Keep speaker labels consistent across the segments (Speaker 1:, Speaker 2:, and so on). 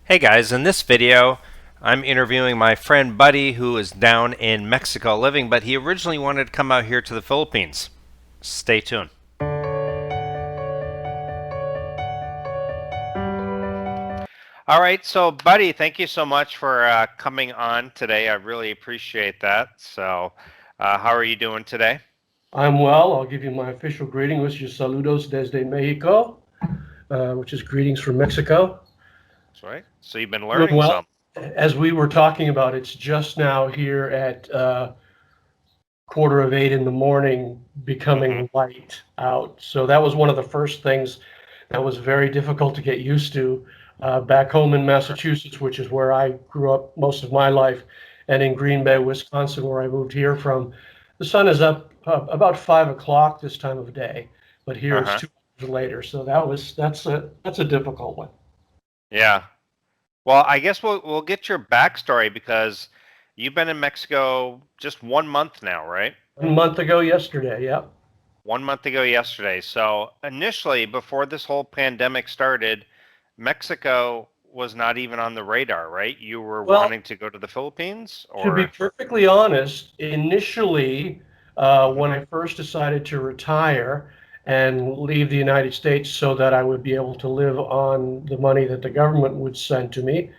Speaker 1: Hey guys, in this video, I'm interviewing my friend Buddy who is down in Mexico living, but he originally wanted to come out here to the Philippines. Stay tuned. All right, so Buddy, thank you so much for coming on today. I really appreciate that. How are you doing today?
Speaker 2: I'm well. I'll give you my official greeting, which is saludos desde Mexico, which is greetings from Mexico.
Speaker 1: That's right. So you've been
Speaker 2: Doing
Speaker 1: learning
Speaker 2: well.
Speaker 1: some.
Speaker 2: As we were talking about, it's just now here at 8:45 in the morning,
Speaker 1: Mm-hmm.
Speaker 2: becoming light out. So that was one of the first things that was very difficult to get used to. Back home in
Speaker 1: Sure.
Speaker 2: Massachusetts, which is where I grew up most of my life, and in Green Bay,
Speaker 1: Okay.
Speaker 2: Wisconsin, where I moved here from, the sun is up about 5 o'clock this time of day, but here it's
Speaker 1: Uh-huh.
Speaker 2: 2 hours later. So that's a difficult one.
Speaker 1: Yeah. Well, I guess we'll get your backstory because you've been in Mexico just 1 month now, right?
Speaker 2: 1 month ago yesterday, yeah.
Speaker 1: 1 month ago yesterday. So initially, before this whole pandemic started, Mexico was not even on the radar, right? You were
Speaker 2: Well,
Speaker 1: wanting to go to the Philippines,
Speaker 2: to be
Speaker 1: or?
Speaker 2: perfectly honest, initially,
Speaker 1: Hmm.
Speaker 2: when I first decided to retire and leave the United States so that I would be able to live on the money that the government would send to me,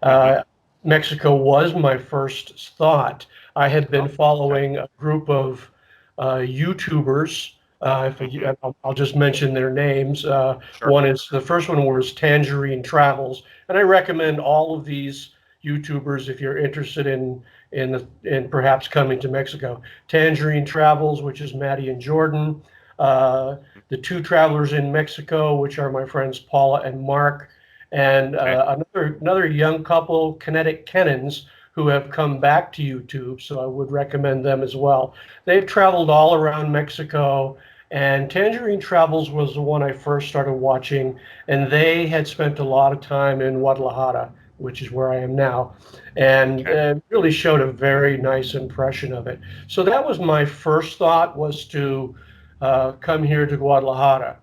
Speaker 1: Hmm.
Speaker 2: uh, Mexico was my first thought. I had been
Speaker 1: Oh, okay.
Speaker 2: following a group of YouTubers.
Speaker 1: Hmm.
Speaker 2: I'll just mention their names.
Speaker 1: Sure.
Speaker 2: The first one was Tangerine Travels, and I recommend all of these YouTubers if you're interested in perhaps coming to Mexico. Tangerine Travels, which is Maddie and Jordan. The two travelers in Mexico, which are my friends Paula and Mark, and
Speaker 1: Okay.
Speaker 2: another young couple, Kinetic Kennons, who have come back to YouTube. So I would recommend them as well. They've traveled all around Mexico, and Tangerine Travels was the one I first started watching, and they had spent a lot of time in Guadalajara, which is where I am now, and
Speaker 1: Okay.
Speaker 2: really showed a very nice impression of it. So that was my first thought, was to come here to Guadalajara.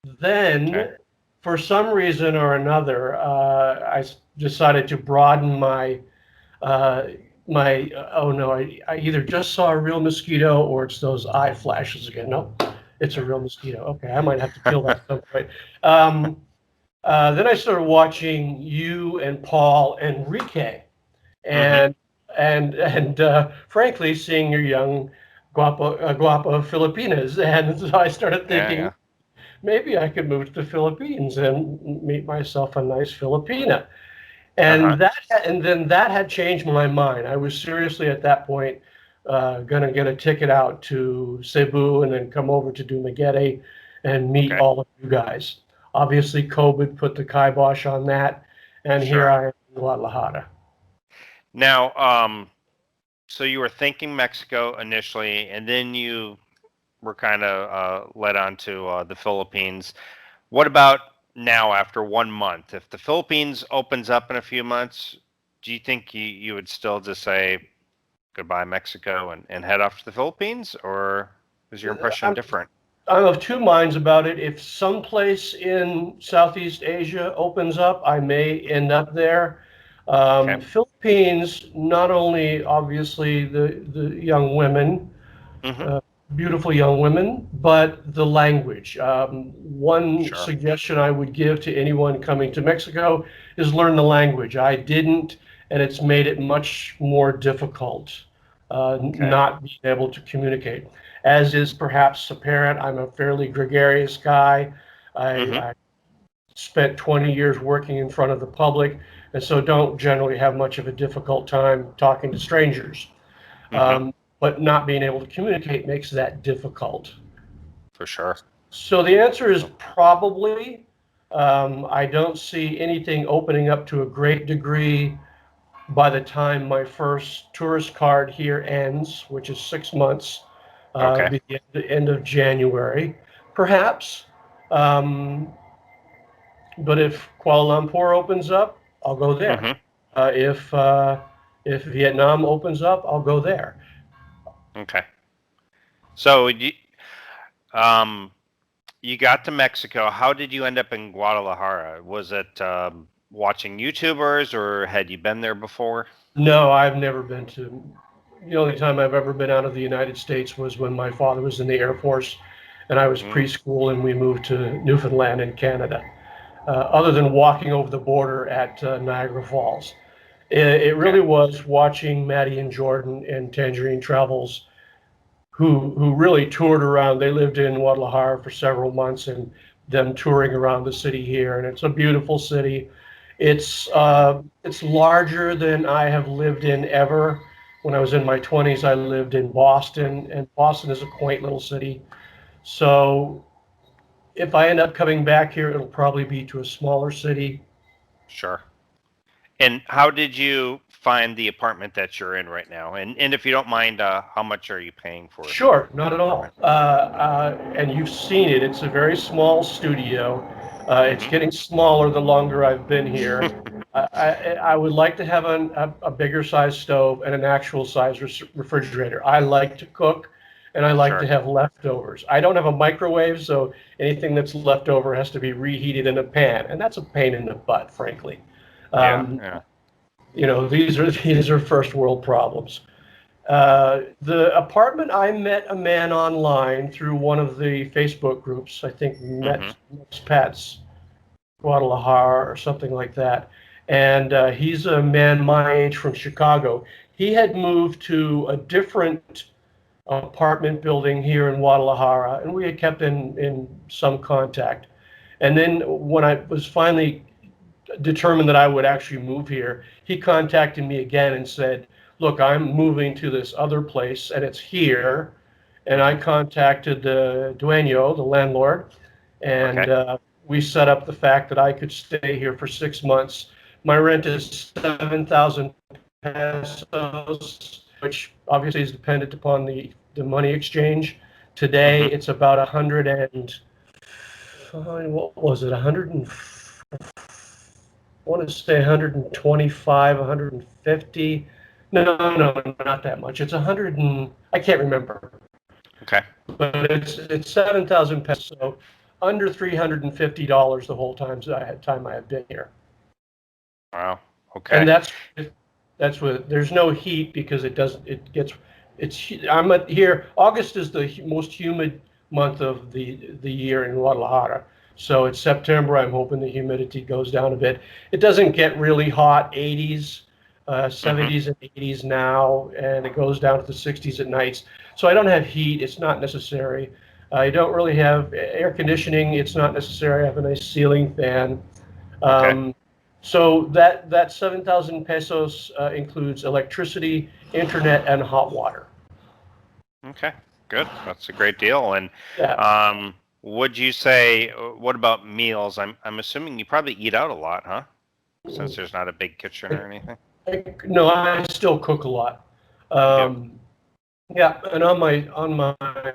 Speaker 1: Okay.
Speaker 2: Then, for some reason or another, I decided to broaden uh, oh no, I either just saw a real mosquito or it's those eye flashes again. No, it's a real mosquito. Okay, I might have to kill that at some point. Um, then I started watching you and Paul Enrique,
Speaker 1: Hmm.
Speaker 2: and frankly, seeing your young guapo Filipinas, and so I started
Speaker 1: Yeah.
Speaker 2: thinking
Speaker 1: Yeah.
Speaker 2: maybe I could move to the Philippines and meet myself a nice Filipina.
Speaker 1: Uh-huh.
Speaker 2: And then that had changed my mind. I was seriously at that point going to get a ticket out to Cebu and then come over to Dumaguete and meet
Speaker 1: Okay.
Speaker 2: all of you guys. Obviously, COVID put the kibosh on that, and here
Speaker 1: Sure.
Speaker 2: I am in Guadalajara.
Speaker 1: Now, so you were thinking Mexico initially, and then you were kind of led on to the Philippines. What about now after 1 month? If the Philippines opens up in a few months, do you think you would still just say goodbye Mexico and head off to the Philippines, or is your impression
Speaker 2: I'm,
Speaker 1: different?
Speaker 2: I'm of two minds about it. If someplace in Southeast Asia opens up, I may end up there.
Speaker 1: Okay.
Speaker 2: Philippines, not only obviously the young women,
Speaker 1: Hmm.
Speaker 2: uh, beautiful young women, but the language. One
Speaker 1: Sure.
Speaker 2: suggestion I would give to anyone coming to Mexico is learn the language. I didn't, and it's made it much more difficult
Speaker 1: Okay.
Speaker 2: not being able to communicate. As is perhaps apparent, I'm a fairly gregarious guy.
Speaker 1: Hmm.
Speaker 2: I spent 20 years working in front of the public, and so don't generally have much of a difficult time talking to strangers.
Speaker 1: Hmm.
Speaker 2: But not being able to communicate makes that difficult.
Speaker 1: For sure.
Speaker 2: So the answer is probably. I don't see anything opening up to a great degree by the time my first tourist card here ends, which is 6 months,
Speaker 1: Okay.
Speaker 2: be the end of January, perhaps. Um, but if Kuala Lumpur opens up, I'll go there.
Speaker 1: Hmm.
Speaker 2: Uh, if uh, if Vietnam opens up, I'll go there.
Speaker 1: Okay. So um, you got to Mexico. How did you end up in Guadalajara? Was it watching YouTubers, or had you been there before?
Speaker 2: No, I've never been to. The only time I've ever been out of the United States was when my father was in the Air Force, and I was
Speaker 1: Mm,
Speaker 2: preschool, and we moved to Newfoundland in Canada. Other than walking over the border at Niagara Falls, it
Speaker 1: okay,
Speaker 2: really was watching Maddie and Jordan and Tangerine Travels, who really toured around. They lived in Guadalajara for several months, and them touring around the city here. And it's a beautiful city. It's larger than I have lived in ever. When I was in my 20s, I lived in Boston, and Boston is a quaint little city. So if I end up coming back here, it'll probably be to a smaller city.
Speaker 1: sure. And how did you find the apartment that you're in right now? And if you don't mind, how much are you paying for the
Speaker 2: Sure, not at all.
Speaker 1: apartment?
Speaker 2: And you've seen it. It's a very small studio. It's
Speaker 1: Hmm.
Speaker 2: getting smaller the longer I've been here. I would like to have a bigger size stove and an actual size refrigerator. I like to cook and I like to
Speaker 1: Sure.
Speaker 2: have leftovers. I don't have a microwave, so anything that's left over has to be reheated in a pan, and that's a pain in the butt, frankly.
Speaker 1: Yeah.
Speaker 2: Um,
Speaker 1: Yeah.
Speaker 2: these are first world problems. The apartment, I met a man online through one of the Facebook groups. I think
Speaker 1: Hmm.
Speaker 2: Expats Guadalajara or something like that. And he's a man my age from Chicago. He had moved to a different apartment building here in Guadalajara, and we had kept in some contact. And then when I was finally determined that I would actually move here, he contacted me again and said, "Look, I'm moving to this other place and it's here." And I
Speaker 1: Hmm.
Speaker 2: contacted the dueño, the landlord, and
Speaker 1: Okay.
Speaker 2: we set up the fact that I could stay here for 6 months. My rent is 7,000 pesos, which obviously is dependent upon the money exchange. Today,
Speaker 1: Hmm.
Speaker 2: it's about 100 and what was it? 100 and I want to say 125, 150. No, not that much. It's 100 and I can't remember,
Speaker 1: Okay.
Speaker 2: but it's 7,000 pesos, so under $350 the whole time I had been here.
Speaker 1: Wow.
Speaker 2: And
Speaker 1: Okay.
Speaker 2: that's with there's no heat because it doesn't it gets it's I'm at here. August is the most humid month of the year in Guadalajara. So it's September. I'm hoping the humidity goes down a bit. It doesn't get really hot, 80s,
Speaker 1: Hmm.
Speaker 2: 70s and 80s now, and it goes down to the 60s at nights. So I don't have heat. It's not necessary. I don't really have air conditioning. It's not necessary. I have a nice ceiling fan.
Speaker 1: Okay.
Speaker 2: Um, so that 7,000 pesos includes electricity, internet, and hot water.
Speaker 1: Okay. Good. That's a great deal. And
Speaker 2: Yeah.
Speaker 1: would you say, what about meals? I'm assuming you probably eat out a lot, huh? Since there's not a big kitchen or anything.
Speaker 2: No, I still cook a lot.
Speaker 1: You do.
Speaker 2: Um, yeah, and on my I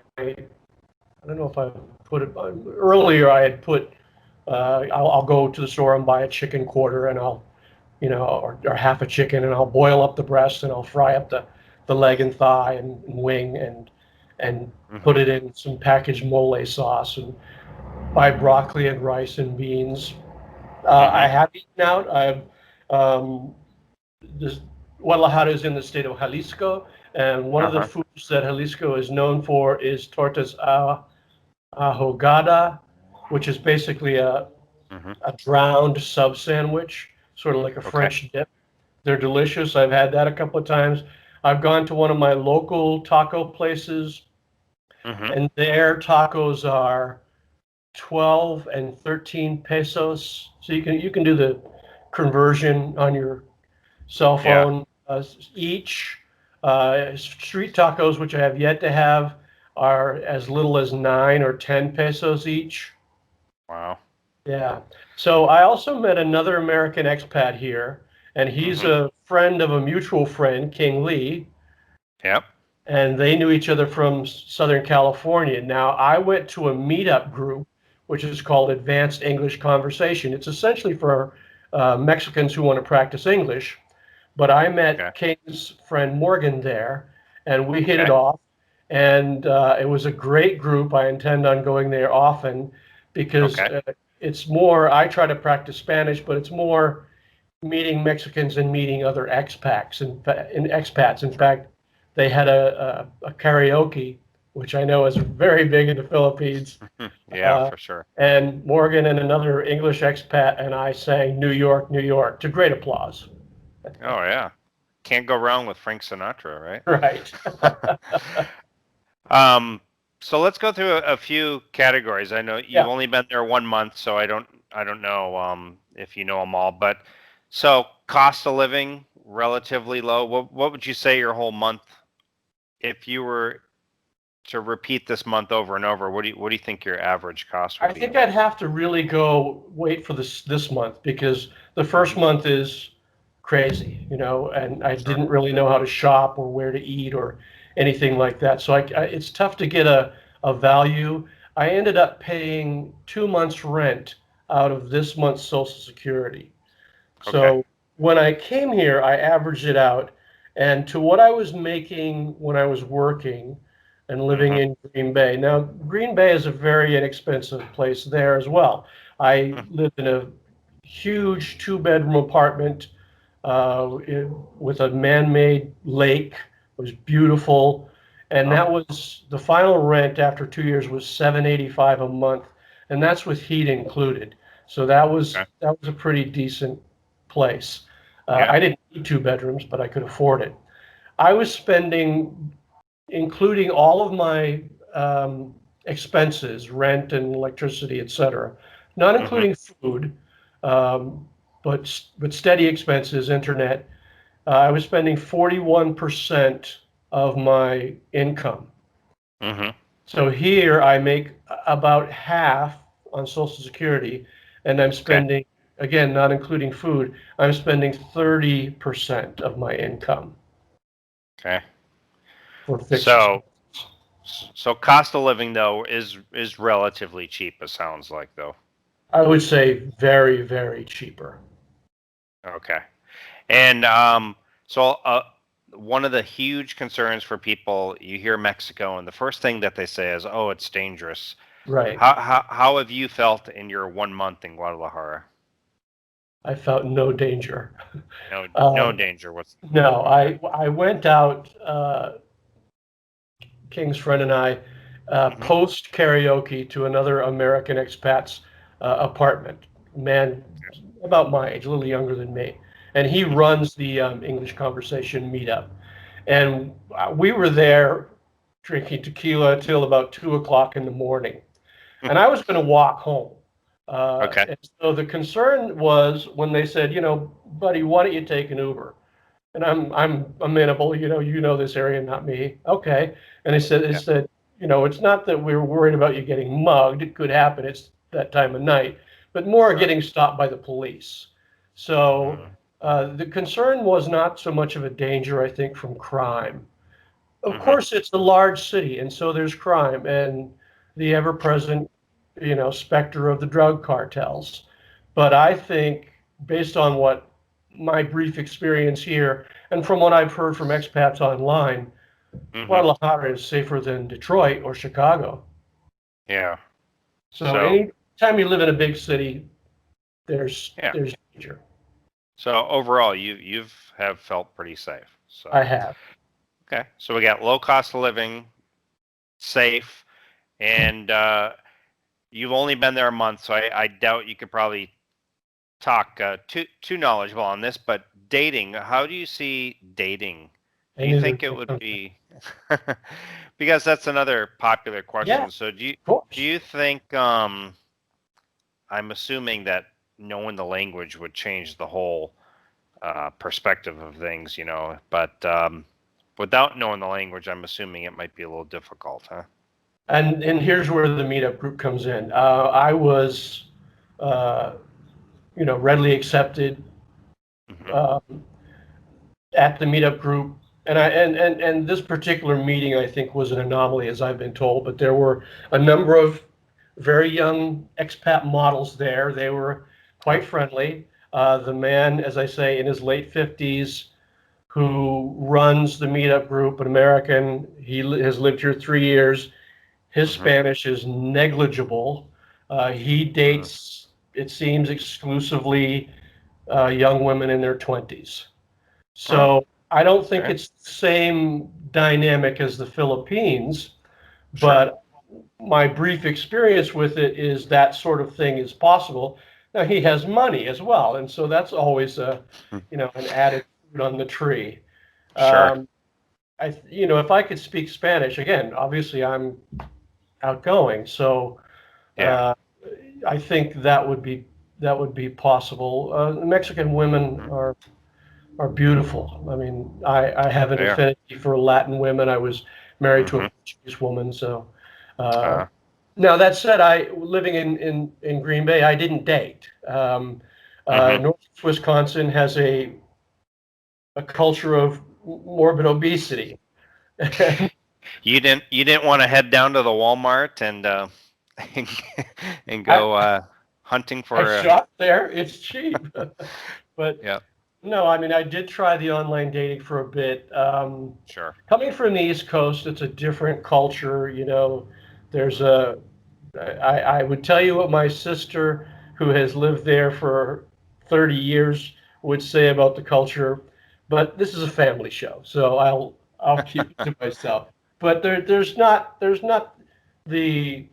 Speaker 2: don't know if I put it earlier. I had put I'll go to the store and buy a chicken quarter, and I'll or half a chicken, and I'll boil up the breast, and I'll fry up the leg and thigh and wing, and put
Speaker 1: Hmm.
Speaker 2: it in some packaged mole sauce, and buy broccoli and rice and beans. I
Speaker 1: Hmm.
Speaker 2: have eaten out. I've um, this Guadalajara is in the state of Jalisco, and one of the
Speaker 1: Uh-huh.
Speaker 2: foods that Jalisco is known for is tortas ahogada, which is basically
Speaker 1: Hmm.
Speaker 2: a drowned sub sandwich, sort of like a
Speaker 1: Okay.
Speaker 2: French dip. They're delicious. I've had that a couple of times. I've gone to one of my local taco places,
Speaker 1: Hmm.
Speaker 2: and their tacos are 12 and 13 pesos. So you can do the conversion on your cell
Speaker 1: Yeah.
Speaker 2: phone each. Street tacos, which I have yet to have, are as little as 9 or 10 pesos each.
Speaker 1: Wow.
Speaker 2: Yeah. So I also met another American expat here, and he's
Speaker 1: Hmm.
Speaker 2: a friend of a mutual friend, King Lee,
Speaker 1: Yep.
Speaker 2: and they knew each other from Southern California. Now, I went to a meetup group, which is called Advanced English Conversation. It's essentially for Mexicans who want to practice English. But I
Speaker 1: Okay.
Speaker 2: met King's friend Morgan there, and we hit it
Speaker 1: Okay.
Speaker 2: off. And it was a great group. I intend on going there often because
Speaker 1: Okay.
Speaker 2: it's more, I try to practice Spanish, but it's more meeting Mexicans and meeting other expats. In fact, they had a karaoke, which I know is very big in the Philippines.
Speaker 1: Yeah,
Speaker 2: Uh,
Speaker 1: for sure.
Speaker 2: and Morgan and another English expat and I sang New York, New York to great applause.
Speaker 1: Oh yeah, can't go wrong with Frank Sinatra, right?
Speaker 2: Right.
Speaker 1: Um, so let's go through a few categories. I know you've
Speaker 2: Yeah.
Speaker 1: only been there 1 month, so I don't know if you know them all. But so cost of living relatively low. What would you say your whole month, if you were to repeat this month over and over? What do you think your average cost would
Speaker 2: I
Speaker 1: be?
Speaker 2: think I'd have to really go wait for this month because the first
Speaker 1: Hmm.
Speaker 2: month is crazy, and I
Speaker 1: Sure.
Speaker 2: didn't really know how to shop or where to eat or anything like that. So it's tough to get a value. I ended up paying 2 months rent out of this month's Social Security.
Speaker 1: Okay.
Speaker 2: So when I came here, I averaged it out, and to what I was making when I was working and living
Speaker 1: Hmm.
Speaker 2: in Green Bay. Now, Green Bay is a very inexpensive place there as well. I lived in a huge two-bedroom apartment with a man-made lake. It was beautiful, and
Speaker 1: Oh,
Speaker 2: that was the final rent after 2 years was $785 a month, and that's with heat included. So
Speaker 1: okay.
Speaker 2: that was a pretty decent place.
Speaker 1: Yeah.
Speaker 2: I didn't need two bedrooms, but I could afford it. I was spending, including all of my expenses, rent and electricity, etc., not
Speaker 1: Hmm.
Speaker 2: including food, um, but steady expenses, internet. I was spending 41% of my income.
Speaker 1: Hmm.
Speaker 2: So here I make about half on Social Security, and I'm
Speaker 1: Okay.
Speaker 2: spending, again, not including food, I'm spending 30% of my income
Speaker 1: Okay.
Speaker 2: for fixed
Speaker 1: So
Speaker 2: expenses.
Speaker 1: so cost of living though is relatively cheap. It sounds like though.
Speaker 2: I would say very, very cheaper.
Speaker 1: Okay. And so one of the huge concerns for people, you hear Mexico, and the first thing that they say is, "Oh, it's dangerous."
Speaker 2: Right.
Speaker 1: How have you felt in your 1 month in Guadalajara?
Speaker 2: I felt no danger.
Speaker 1: No, no
Speaker 2: Um,
Speaker 1: danger. What's
Speaker 2: no,
Speaker 1: okay?
Speaker 2: I went out, King's friend and I,
Speaker 1: Hmm.
Speaker 2: post karaoke to another American expat's apartment. Man, about my age, a little younger than me, and he runs the English conversation meetup. And we were there drinking tequila till about 2 o'clock in the morning. And I was going to walk home.
Speaker 1: Okay.
Speaker 2: And so the concern was when they said, buddy, why don't you take an Uber? And I'm amenable, you know this area, not me. Okay. And they
Speaker 1: Yeah.
Speaker 2: said, it's not that we're worried about you getting mugged. It could happen. It's that time of night, but more
Speaker 1: Sure.
Speaker 2: getting stopped by the police. So
Speaker 1: Mm-hmm.
Speaker 2: the concern was not so much of a danger, I think, from crime. Of
Speaker 1: Mm-hmm.
Speaker 2: course, it's a large city, and so there's crime and the ever-present, specter of the drug cartels. But I think, based on what my brief experience here and from what I've heard from expats online,
Speaker 1: Mm-hmm.
Speaker 2: Guadalajara is safer than Detroit or Chicago.
Speaker 1: Yeah.
Speaker 2: So
Speaker 1: So
Speaker 2: anytime you live in a big city,
Speaker 1: yeah.
Speaker 2: there's danger.
Speaker 1: So overall, you've have felt pretty safe. So
Speaker 2: I have.
Speaker 1: okay. So we got low cost of living, safe, and you've only been there a month, so I doubt you could probably talk too knowledgeable on this. But dating, how do you see dating?
Speaker 2: I
Speaker 1: Do you
Speaker 2: knew there
Speaker 1: think
Speaker 2: was
Speaker 1: it
Speaker 2: gonna
Speaker 1: would
Speaker 2: come.
Speaker 1: be because that's another popular
Speaker 2: Yeah,
Speaker 1: question. So
Speaker 2: of
Speaker 1: do
Speaker 2: course.
Speaker 1: you think I'm assuming that knowing the language would change the whole perspective of things, but without knowing the language, I'm assuming it might be a little difficult, huh?
Speaker 2: And here's where the meetup group comes in. I was, uh, readily accepted
Speaker 1: Hmm.
Speaker 2: uh, at the meetup group. And this particular meeting, I think, was an anomaly, as I've been told. But there were a number of very young expat models there. They were
Speaker 1: Huh?
Speaker 2: quite friendly. The man, as I say, in his late 50s, who runs the meetup group, an American, has lived here 3 years. His
Speaker 1: Hmm.
Speaker 2: Spanish is negligible. He dates it seems, exclusively young women in their 20s.
Speaker 1: Oh,
Speaker 2: So I don't think
Speaker 1: okay.
Speaker 2: it's the same dynamic as the Philippines,
Speaker 1: Sure.
Speaker 2: but my brief experience with it is that sort of thing is possible. Now he has money as well, and so that's always a,
Speaker 1: Hmm.
Speaker 2: an added fruit on the tree.
Speaker 1: Sure.
Speaker 2: Um, if I could speak Spanish again, obviously I'm outgoing, so
Speaker 1: Yeah.
Speaker 2: uh, I think that would be possible. Mexican women
Speaker 1: Mhm.
Speaker 2: are beautiful. I mean, I have an
Speaker 1: They are.
Speaker 2: affinity for Latin women. I was married to a
Speaker 1: Hmm.
Speaker 2: Portuguese woman, so. Uh,
Speaker 1: Uh,
Speaker 2: Now that said, I living in Green Bay, I didn't date.
Speaker 1: hmm.
Speaker 2: Northeast Wisconsin has a culture of morbid obesity.
Speaker 1: You didn't want to head down to the Walmart and and
Speaker 2: I
Speaker 1: go hunting
Speaker 2: I
Speaker 1: for
Speaker 2: shop there. It's cheap, but
Speaker 1: yeah.
Speaker 2: no, I mean I did try the online dating for a bit.
Speaker 1: Sure.
Speaker 2: Coming from the East Coast, it's a different culture. There's a I would tell you what my sister, who has lived there for 30 years, would say about the culture, but this is a family show, so I'll keep it to myself. But there's not the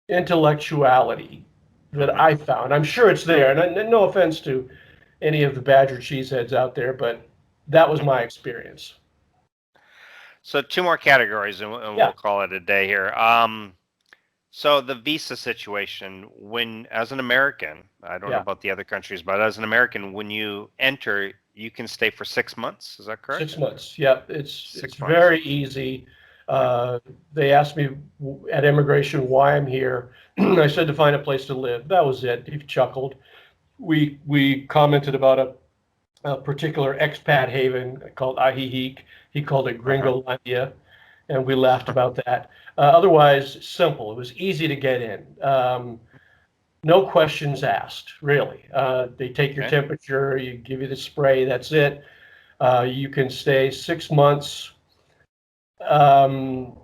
Speaker 2: intellectuality that
Speaker 1: Hmm.
Speaker 2: I found. I'm sure it's there, and no offense to any of the Badger cheeseheads out there, but that was my experience.
Speaker 1: So two more categories, and
Speaker 2: Yeah,
Speaker 1: we'll call it a day here. So the visa situation, when as an American, I don't know
Speaker 2: yeah.
Speaker 1: about the other countries, but as an American, when you enter, you can stay for 6 months. Is that correct?
Speaker 2: 6 months. Yeah, it's
Speaker 1: 6 months.
Speaker 2: very easy.
Speaker 1: Okay.
Speaker 2: They asked me at immigration why I'm here. I said to find a place to live. That was it. He chuckled. We commented about a particular expat haven called Ajijic. He called it
Speaker 1: Uh-huh.
Speaker 2: Gringolandia, and we laughed about that. Otherwise, simple. It was easy to get in. No questions asked, really. They take your
Speaker 1: Okay.
Speaker 2: temperature, you give you the spray. That's it. You can stay 6 months. Um,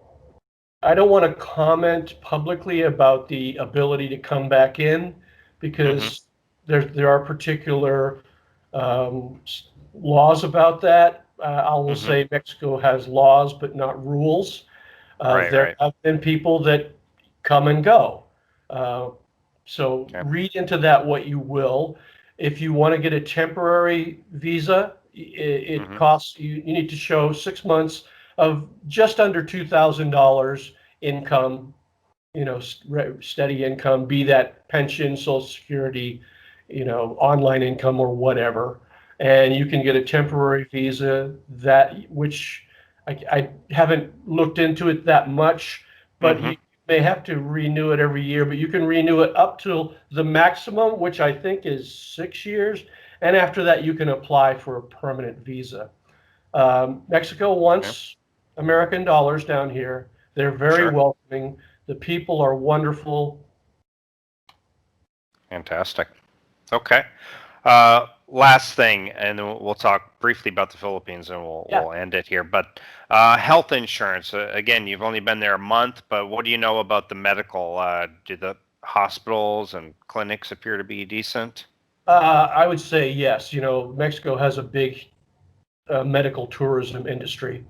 Speaker 2: I don't want to comment publicly about the ability to come back in
Speaker 1: Mm-hmm.
Speaker 2: because there are particular laws about that. I will
Speaker 1: Mm-hmm.
Speaker 2: say Mexico has laws but not rules.
Speaker 1: Right,
Speaker 2: There
Speaker 1: right.
Speaker 2: have been people that come and go. Uh, so
Speaker 1: Okay.
Speaker 2: read into that what you will. If you want to get a temporary visa, it
Speaker 1: Mm-hmm.
Speaker 2: costs you need to show 6 months of just under $2,000 income, steady income, be that pension, Social Security, online income or whatever. And you can get a temporary visa which I haven't looked into it that much, but
Speaker 1: Mm-hmm.
Speaker 2: you may have to renew it every year, but you can renew it up to the maximum, which I think is 6 years. And after that, you can apply for a permanent visa. Mexico
Speaker 1: Okay.
Speaker 2: wants American dollars down here. They're very
Speaker 1: Sure.
Speaker 2: welcoming. The people are wonderful.
Speaker 1: Fantastic. Okay. Last thing, and then we'll talk briefly about the Philippines, and we'll
Speaker 2: Yeah.
Speaker 1: we'll end it here. But health insurance. Again, you've only been there a month, but what do you know about the medical? Do the hospitals and clinics appear to be decent?
Speaker 2: I would say yes. Mexico has a big medical tourism industry,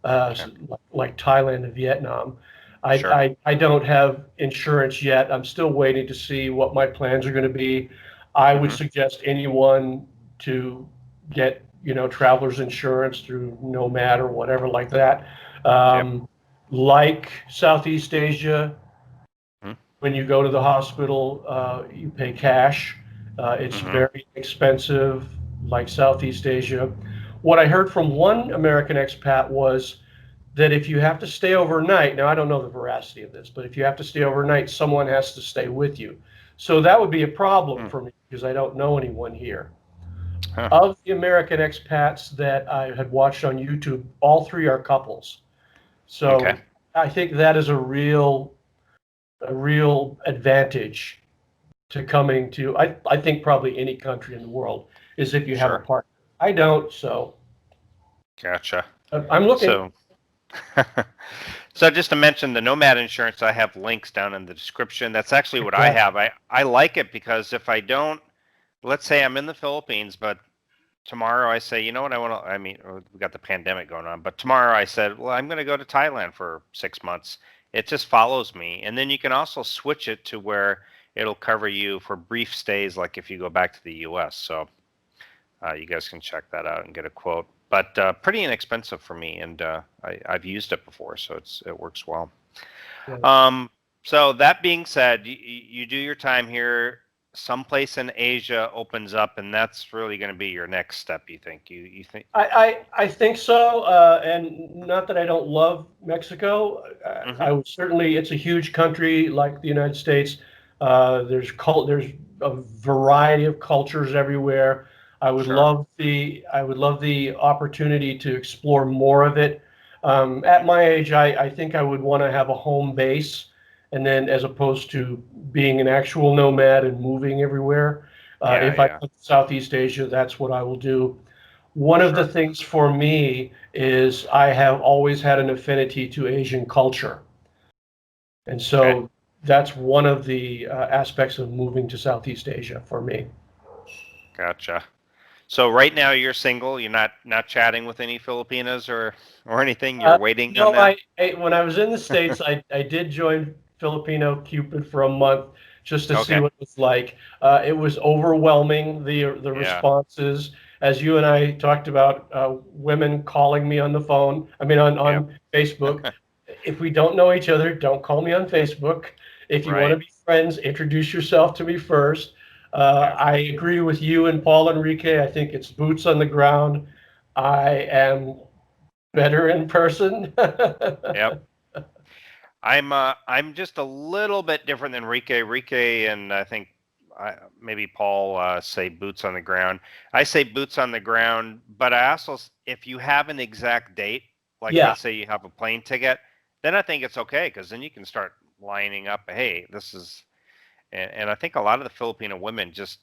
Speaker 1: Okay.
Speaker 2: like Thailand and Vietnam. I,
Speaker 1: Sure.
Speaker 2: I don't have insurance yet. I'm still waiting to see what my plans are going to be. I would
Speaker 1: Mm-hmm.
Speaker 2: suggest anyone to get, traveler's insurance through Nomad or whatever like that.
Speaker 1: Yep.
Speaker 2: Like Southeast Asia,
Speaker 1: Mm-hmm.
Speaker 2: when you go to the hospital, you pay cash. It's
Speaker 1: Mm-hmm.
Speaker 2: very expensive, like Southeast Asia. What I heard from one American expat was that if you have to stay overnight, now I don't know the veracity of this, but if you have to stay overnight, someone has to stay with you. So that would be a problem
Speaker 1: Mm.
Speaker 2: for me because I don't know anyone here.
Speaker 1: Huh.
Speaker 2: Of the American expats that I had watched on YouTube, all three are couples.
Speaker 1: Okay.
Speaker 2: So I think that is a real advantage to coming to, I think probably any country in the world, is if you have a
Speaker 1: Sure.
Speaker 2: partner. I don't, so
Speaker 1: Gotcha.
Speaker 2: I'm looking.
Speaker 1: So So just to mention the Nomad insurance, I have links down in the description. That's actually what I
Speaker 2: Yeah.
Speaker 1: have. I like it because if I don't, let's say I'm in the Philippines, but tomorrow I say, you know what, I mean, we got the pandemic going on, but tomorrow I said, well, I'm going to go to Thailand for 6 months. It just follows me. And then you can also switch it to where it'll cover you for brief stays, like if you go back to the US. So you guys can check that out and get a quote. But pretty inexpensive for me, and I've used it before, so it works well.
Speaker 2: Yeah.
Speaker 1: So that being said, you do your time here. Someplace in Asia opens up, and that's really going to be your next step. You think? You think?
Speaker 2: I think so, and not that I don't love Mexico.
Speaker 1: Hmm.
Speaker 2: I would certainly. It's a huge country like the United States. There's a variety of cultures everywhere.
Speaker 1: Sure.
Speaker 2: I would love the opportunity to explore more of it. At my age, I think I would want to have a home base, and then as opposed to being an actual nomad and moving everywhere.
Speaker 1: Yeah,
Speaker 2: If I
Speaker 1: yeah.
Speaker 2: go to Southeast Asia, that's what I will do. One of the
Speaker 1: Sure.
Speaker 2: things for me is I have always had an affinity to Asian culture. And
Speaker 1: Okay.
Speaker 2: so that's one of the aspects of moving to Southeast Asia for me.
Speaker 1: Gotcha. So right now you're single. You're not chatting with any Filipinas or anything. You're waiting on
Speaker 2: No,
Speaker 1: that.
Speaker 2: when I was in the States, I did join Filipino Cupid for a month just to see
Speaker 1: Okay.
Speaker 2: what it was like. It was overwhelming, the
Speaker 1: Yeah.
Speaker 2: responses. As you and I talked about, women calling me on the phone, I mean,
Speaker 1: Yep.
Speaker 2: on Facebook. If we don't know each other, don't call me on Facebook. If you want to
Speaker 1: Right.
Speaker 2: be friends, introduce yourself to me first.
Speaker 1: Yep.
Speaker 2: I agree with you and Paul Enrique. I think it's boots on the ground. I am better in person.
Speaker 1: Yep. I'm just a little bit different than Rike. Rike and I think maybe Paul say boots on the ground. I say boots on the ground, but I also, if you have an exact date, like
Speaker 2: Yeah,
Speaker 1: let's say you have a plane ticket, then I think it's okay because then you can start lining up. Hey, this is, and I think a lot of the Filipino women just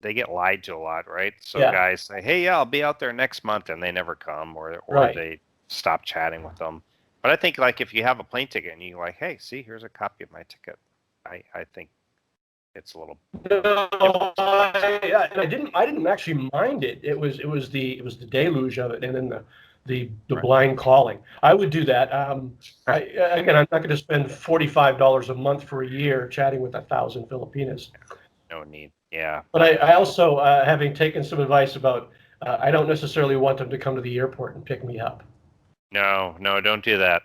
Speaker 1: they get lied to a lot, right? So
Speaker 2: yeah,
Speaker 1: guys say, "Hey, yeah, I'll be out there next month," and they never come, or
Speaker 2: right.
Speaker 1: they stop chatting with them. But I think like if you have a plane ticket and you like, "Hey, see, here's a copy of my ticket," I think it's a little,
Speaker 2: No,
Speaker 1: it works.
Speaker 2: I didn't actually mind it. It was the deluge of it, and then the
Speaker 1: Right.
Speaker 2: blind calling. I would do that. Again, I'm not going to spend $45 a month for a year chatting with 1,000 Filipinas.
Speaker 1: No need. Yeah.
Speaker 2: But I also, having taken some advice about, I don't necessarily want them to come to the airport and pick me up.
Speaker 1: No, no, don't do that.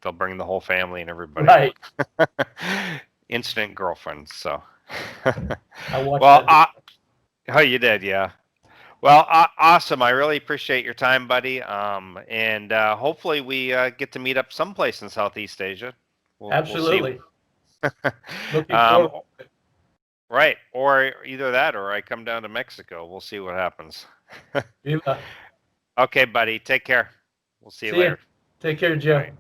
Speaker 1: They'll bring the whole family and everybody.
Speaker 2: Right.
Speaker 1: Instant girlfriends. So.
Speaker 2: I watched
Speaker 1: Well,
Speaker 2: that.
Speaker 1: oh, you did, yeah. Well, awesome. I really appreciate your time, buddy. And hopefully we get to meet up someplace in Southeast Asia. We'll see.
Speaker 2: Absolutely. Looking
Speaker 1: um,
Speaker 2: forward.
Speaker 1: right, or either that, or I come down to Mexico. We'll see what happens.
Speaker 2: Viva.
Speaker 1: Okay, buddy. Take care. We'll see you
Speaker 2: See you.
Speaker 1: later.
Speaker 2: Take care,
Speaker 1: All
Speaker 2: Joe.
Speaker 1: right.